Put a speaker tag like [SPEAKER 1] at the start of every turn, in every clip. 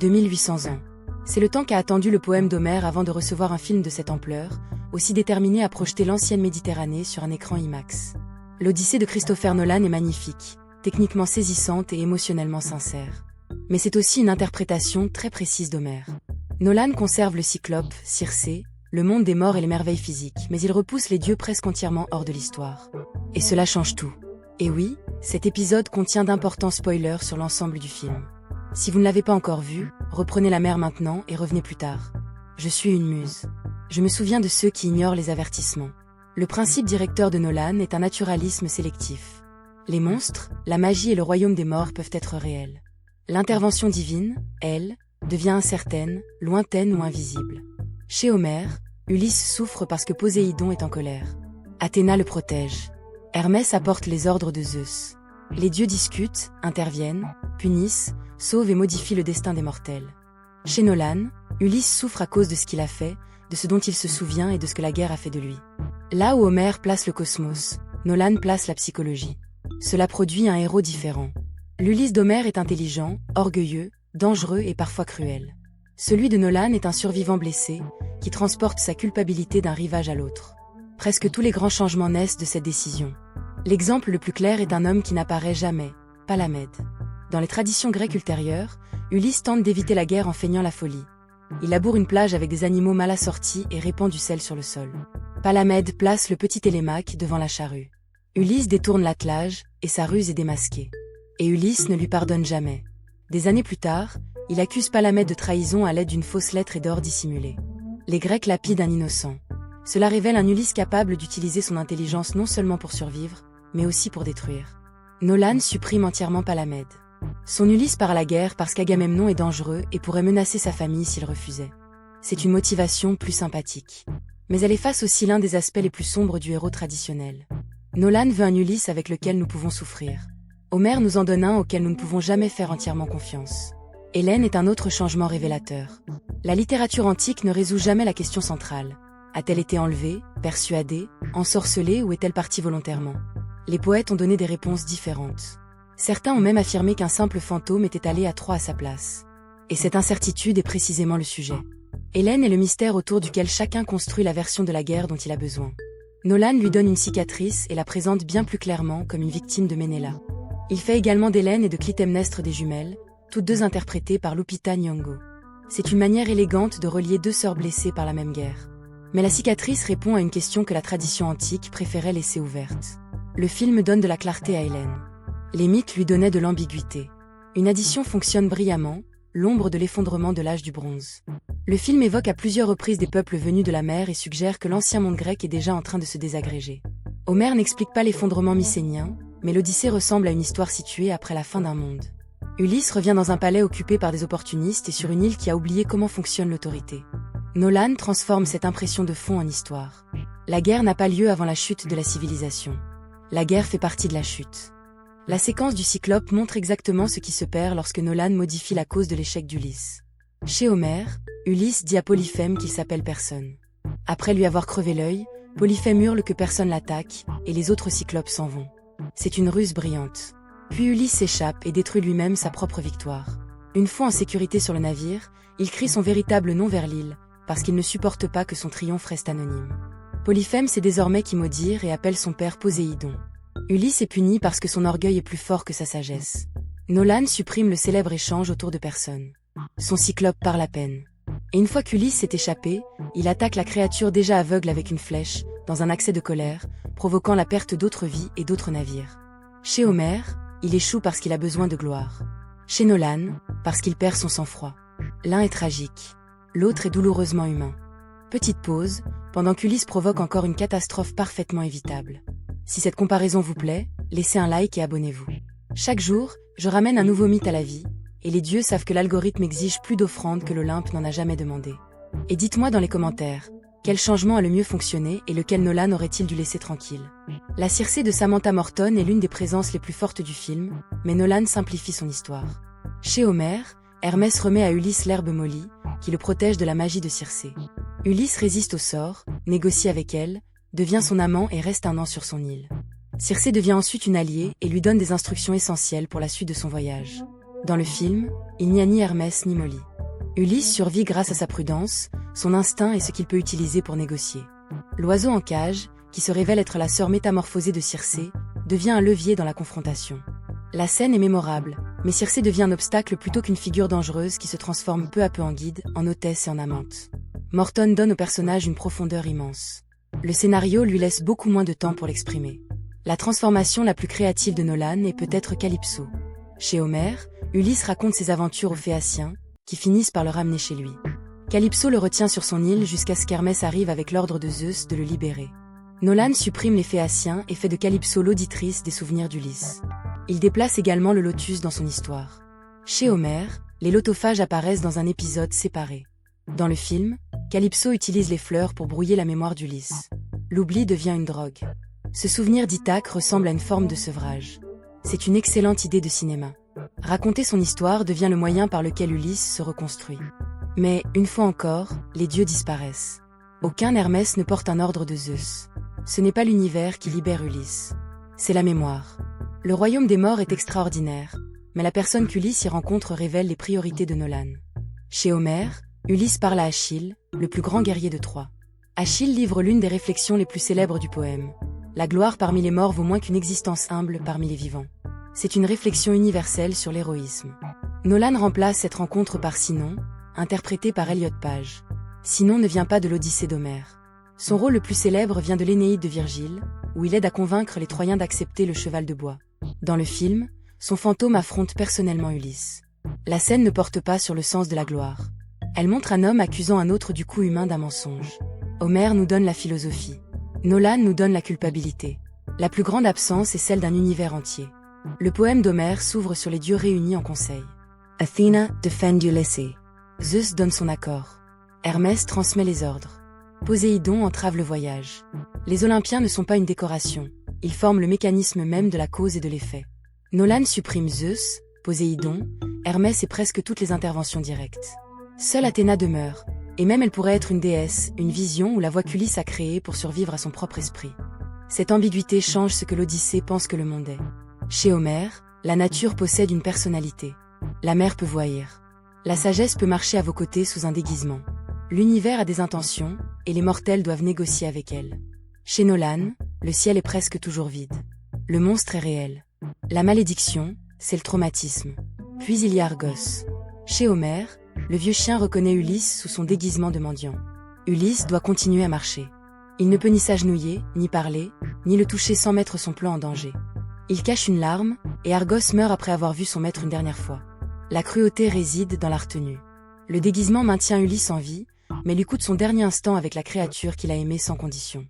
[SPEAKER 1] 2800 ans. C'est le temps qu'a attendu le poème d'Homère avant de recevoir un film de cette ampleur, aussi déterminé à projeter l'ancienne Méditerranée sur un écran IMAX. L'Odyssée de Christopher Nolan est magnifique, techniquement saisissante et émotionnellement sincère. Mais c'est aussi une interprétation très précise d'Homère. Nolan conserve le Cyclope, Circé, le monde des morts et les merveilles physiques, mais il repousse les dieux presque entièrement hors de l'histoire. Et cela change tout. Et oui, cet épisode contient d'importants spoilers sur l'ensemble du film. Si vous ne l'avez pas encore vu, reprenez la mer maintenant et revenez plus tard. Je suis une muse. Je me souviens de ceux qui ignorent les avertissements. Le principe directeur de Nolan est un naturalisme sélectif. Les monstres, la magie et le royaume des morts peuvent être réels. L'intervention divine, elle, devient incertaine, lointaine ou invisible. Chez Homère, Ulysse souffre parce que Poséidon est en colère. Athéna le protège. Hermès apporte les ordres de Zeus. Les dieux discutent, interviennent, punissent, sauvent et modifient le destin des mortels. Chez Nolan, Ulysse souffre à cause de ce qu'il a fait, de ce dont il se souvient et de ce que la guerre a fait de lui. Là où Homère place le cosmos, Nolan place la psychologie. Cela produit un héros différent. L'Ulysse d'Homère est intelligent, orgueilleux, dangereux et parfois cruel. Celui de Nolan est un survivant blessé, qui transporte sa culpabilité d'un rivage à l'autre. Presque tous les grands changements naissent de cette décision. L'exemple le plus clair est un homme qui n'apparaît jamais, Palamède. Dans les traditions grecques ultérieures, Ulysse tente d'éviter la guerre en feignant la folie. Il laboure une plage avec des animaux mal assortis et répand du sel sur le sol. Palamède place le petit Télémaque devant la charrue. Ulysse détourne l'attelage, et sa ruse est démasquée. Et Ulysse ne lui pardonne jamais. Des années plus tard, il accuse Palamède de trahison à l'aide d'une fausse lettre et d'or dissimulé. Les Grecs lapident un innocent. Cela révèle un Ulysse capable d'utiliser son intelligence non seulement pour survivre, mais aussi pour détruire. Nolan supprime entièrement Palamède. Son Ulysse part à la guerre parce qu'Agamemnon est dangereux et pourrait menacer sa famille s'il refusait. C'est une motivation plus sympathique. Mais elle efface aussi l'un des aspects les plus sombres du héros traditionnel. Nolan veut un Ulysse avec lequel nous pouvons souffrir. Homère nous en donne un auquel nous ne pouvons jamais faire entièrement confiance. Hélène est un autre changement révélateur. La littérature antique ne résout jamais la question centrale. A-t-elle été enlevée, persuadée, ensorcelée ou est-elle partie volontairement? Les poètes ont donné des réponses différentes. Certains ont même affirmé qu'un simple fantôme était allé à Troie à sa place. Et cette incertitude est précisément le sujet. Hélène est le mystère autour duquel chacun construit la version de la guerre dont il a besoin. Nolan lui donne une cicatrice et la présente bien plus clairement comme une victime de Ménéla. Il fait également d'Hélène et de Clytemnestre des jumelles, toutes deux interprétées par Lupita Nyong'o. C'est une manière élégante de relier deux sœurs blessées par la même guerre. Mais la cicatrice répond à une question que la tradition antique préférait laisser ouverte. Le film donne de la clarté à Hélène. Les mythes lui donnaient de l'ambiguïté. Une addition fonctionne brillamment, l'ombre de l'effondrement de l'âge du bronze. Le film évoque à plusieurs reprises des peuples venus de la mer et suggère que l'ancien monde grec est déjà en train de se désagréger. Homère n'explique pas l'effondrement mycénien, mais l'Odyssée ressemble à une histoire située après la fin d'un monde. Ulysse revient dans un palais occupé par des opportunistes et sur une île qui a oublié comment fonctionne l'autorité. Nolan transforme cette impression de fond en histoire. La guerre n'a pas lieu avant la chute de la civilisation. La guerre fait partie de la chute. La séquence du Cyclope montre exactement ce qui se perd lorsque Nolan modifie la cause de l'échec d'Ulysse. Chez Homère, Ulysse dit à Polyphème qu'il s'appelle personne. Après lui avoir crevé l'œil, Polyphème hurle que personne l'attaque, et les autres Cyclopes s'en vont. C'est une ruse brillante. Puis Ulysse s'échappe et détruit lui-même sa propre victoire. Une fois en sécurité sur le navire, il crie son véritable nom vers l'île, parce qu'il ne supporte pas que son triomphe reste anonyme. Polyphème sait désormais qui maudire et appelle son père Poséidon. Ulysse est puni parce que son orgueil est plus fort que sa sagesse. Nolan supprime le célèbre échange autour de personnes. Son Cyclope parle à peine. Et une fois qu'Ulysse s'est échappé, il attaque la créature déjà aveugle avec une flèche, dans un accès de colère, provoquant la perte d'autres vies et d'autres navires. Chez Homère, il échoue parce qu'il a besoin de gloire. Chez Nolan, parce qu'il perd son sang-froid. L'un est tragique, l'autre est douloureusement humain. Petite pause, pendant qu'Ulysse provoque encore une catastrophe parfaitement évitable. Si cette comparaison vous plaît, laissez un like et abonnez-vous. Chaque jour, je ramène un nouveau mythe à la vie, et les dieux savent que l'algorithme exige plus d'offrandes que l'Olympe n'en a jamais demandé. Et dites-moi dans les commentaires, quel changement a le mieux fonctionné et lequel Nolan aurait-il dû laisser tranquille? La Circé de Samantha Morton est l'une des présences les plus fortes du film, mais Nolan simplifie son histoire. Chez Homère, Hermès remet à Ulysse l'herbe mollie, qui le protège de la magie de Circé. Ulysse résiste au sort, négocie avec elle, devient son amant et reste un an sur son île. Circé devient ensuite une alliée et lui donne des instructions essentielles pour la suite de son voyage. Dans le film, il n'y a ni Hermès ni Molly. Ulysse survit grâce à sa prudence, son instinct et ce qu'il peut utiliser pour négocier. L'oiseau en cage, qui se révèle être la sœur métamorphosée de Circé, devient un levier dans la confrontation. La scène est mémorable, mais Circé devient un obstacle plutôt qu'une figure dangereuse qui se transforme peu à peu en guide, en hôtesse et en amante. Morton donne au personnage une profondeur immense. Le scénario lui laisse beaucoup moins de temps pour l'exprimer. La transformation la plus créative de Nolan est peut-être Calypso. Chez Homère, Ulysse raconte ses aventures aux Phéaciens, qui finissent par le ramener chez lui. Calypso le retient sur son île jusqu'à ce qu'Hermès arrive avec l'ordre de Zeus de le libérer. Nolan supprime les Phéaciens et fait de Calypso l'auditrice des souvenirs d'Ulysse. Il déplace également le lotus dans son histoire. Chez Homère, les lotophages apparaissent dans un épisode séparé. Dans le film, Calypso utilise les fleurs pour brouiller la mémoire d'Ulysse. L'oubli devient une drogue. Ce souvenir d'Ithaque ressemble à une forme de sevrage. C'est une excellente idée de cinéma. Raconter son histoire devient le moyen par lequel Ulysse se reconstruit. Mais, une fois encore, les dieux disparaissent. Aucun Hermès ne porte un ordre de Zeus. Ce n'est pas l'univers qui libère Ulysse. C'est la mémoire. Le royaume des morts est extraordinaire, mais la personne qu'Ulysse y rencontre révèle les priorités de Nolan. Chez Homère, Ulysse parle à Achille, le plus grand guerrier de Troie. Achille livre l'une des réflexions les plus célèbres du poème. La gloire parmi les morts vaut moins qu'une existence humble parmi les vivants. C'est une réflexion universelle sur l'héroïsme. Nolan remplace cette rencontre par Sinon, interprété par Elliot Page. Sinon ne vient pas de l'Odyssée d'Homère. Son rôle le plus célèbre vient de l'Énéide de Virgile, où il aide à convaincre les Troyens d'accepter le cheval de bois. Dans le film, son fantôme affronte personnellement Ulysse. La scène ne porte pas sur le sens de la gloire. Elle montre un homme accusant un autre du coup humain d'un mensonge. Homère nous donne la philosophie. Nolan nous donne la culpabilité. La plus grande absence est celle d'un univers entier. Le poème d'Homère s'ouvre sur les dieux réunis en conseil. Athena defend Ulysses. Zeus donne son accord. Hermès transmet les ordres. Poséidon entrave le voyage. Les Olympiens ne sont pas une décoration. Ils forment le mécanisme même de la cause et de l'effet. Nolan supprime Zeus, Poséidon, Hermès et presque toutes les interventions directes. Seule Athéna demeure, et même elle pourrait être une déesse, une vision ou la voie qu'Ulysse a créée pour survivre à son propre esprit. Cette ambiguïté change ce que l'Odyssée pense que le monde est. Chez Homère, la nature possède une personnalité. La mer peut voyer. La sagesse peut marcher à vos côtés sous un déguisement. L'univers a des intentions, et les mortels doivent négocier avec elle. Chez Nolan, le ciel est presque toujours vide. Le monstre est réel. La malédiction, c'est le traumatisme. Puis il y a Argos. Chez Homère, le vieux chien reconnaît Ulysse sous son déguisement de mendiant. Ulysse doit continuer à marcher. Il ne peut ni s'agenouiller, ni parler, ni le toucher sans mettre son plan en danger. Il cache une larme, et Argos meurt après avoir vu son maître une dernière fois. La cruauté réside dans la retenue. Le déguisement maintient Ulysse en vie, mais lui coûte son dernier instant avec la créature qu'il a aimée sans condition.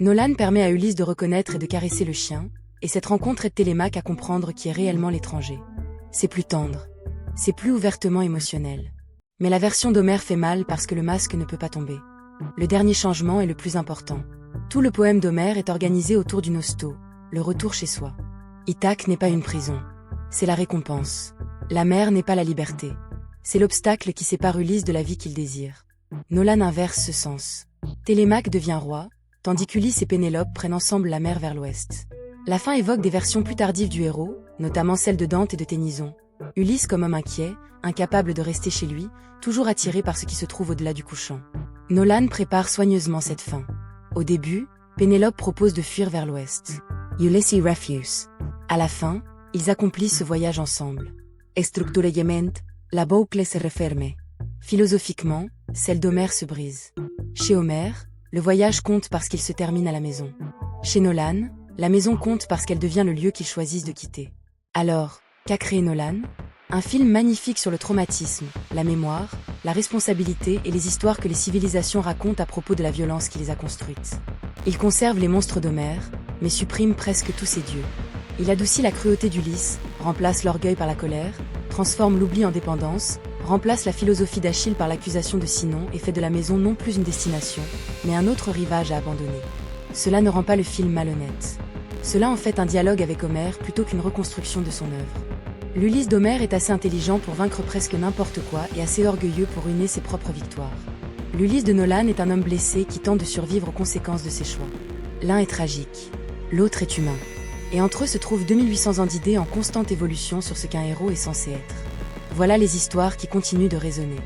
[SPEAKER 1] Nolan permet à Ulysse de reconnaître et de caresser le chien, et cette rencontre aide Télémaque à comprendre qui est réellement l'étranger. C'est plus tendre. C'est plus ouvertement émotionnel. Mais la version d'Homère fait mal parce que le masque ne peut pas tomber. Le dernier changement est le plus important. Tout le poème d'Homère est organisé autour d'une hosto, le retour chez soi. Ithaque n'est pas une prison. C'est la récompense. La mer n'est pas la liberté. C'est l'obstacle qui sépare Ulysse de la vie qu'il désire. Nolan inverse ce sens. Télémaque devient roi, tandis qu'Ulysse et Pénélope prennent ensemble la mer vers l'ouest. La fin évoque des versions plus tardives du héros, notamment celles de Dante et de Ténison. Ulysse comme homme inquiet, incapable de rester chez lui, toujours attiré par ce qui se trouve au-delà du couchant. Nolan prépare soigneusement cette fin. Au début, Pénélope propose de fuir vers l'ouest. Ulysses refuse. À la fin, ils accomplissent ce voyage ensemble. Estructuralmente, la boucle se referme. Philosophiquement, celle d'Homère se brise. Chez Homère, le voyage compte parce qu'il se termine à la maison. Chez Nolan, la maison compte parce qu'elle devient le lieu qu'ils choisissent de quitter. Alors, qu'a créé Nolan ? Un film magnifique sur le traumatisme, la mémoire, la responsabilité et les histoires que les civilisations racontent à propos de la violence qui les a construites. Il conserve les monstres d'Homère, mais supprime presque tous ses dieux. Il adoucit la cruauté d'Ulysse, remplace l'orgueil par la colère, transforme l'oubli en dépendance, remplace la philosophie d'Achille par l'accusation de Sinon et fait de la maison non plus une destination, mais un autre rivage à abandonner. Cela ne rend pas le film malhonnête. Cela en fait un dialogue avec Homère plutôt qu'une reconstruction de son œuvre. L'Ulysse d'Homère est assez intelligent pour vaincre presque n'importe quoi et assez orgueilleux pour ruiner ses propres victoires. L'Ulysse de Nolan est un homme blessé qui tente de survivre aux conséquences de ses choix. L'un est tragique, l'autre est humain. Et entre eux se trouvent 2800 ans d'idées en constante évolution sur ce qu'un héros est censé être. Voilà les histoires qui continuent de résonner.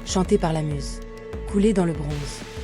[SPEAKER 1] chanté par la muse, coulé dans le bronze.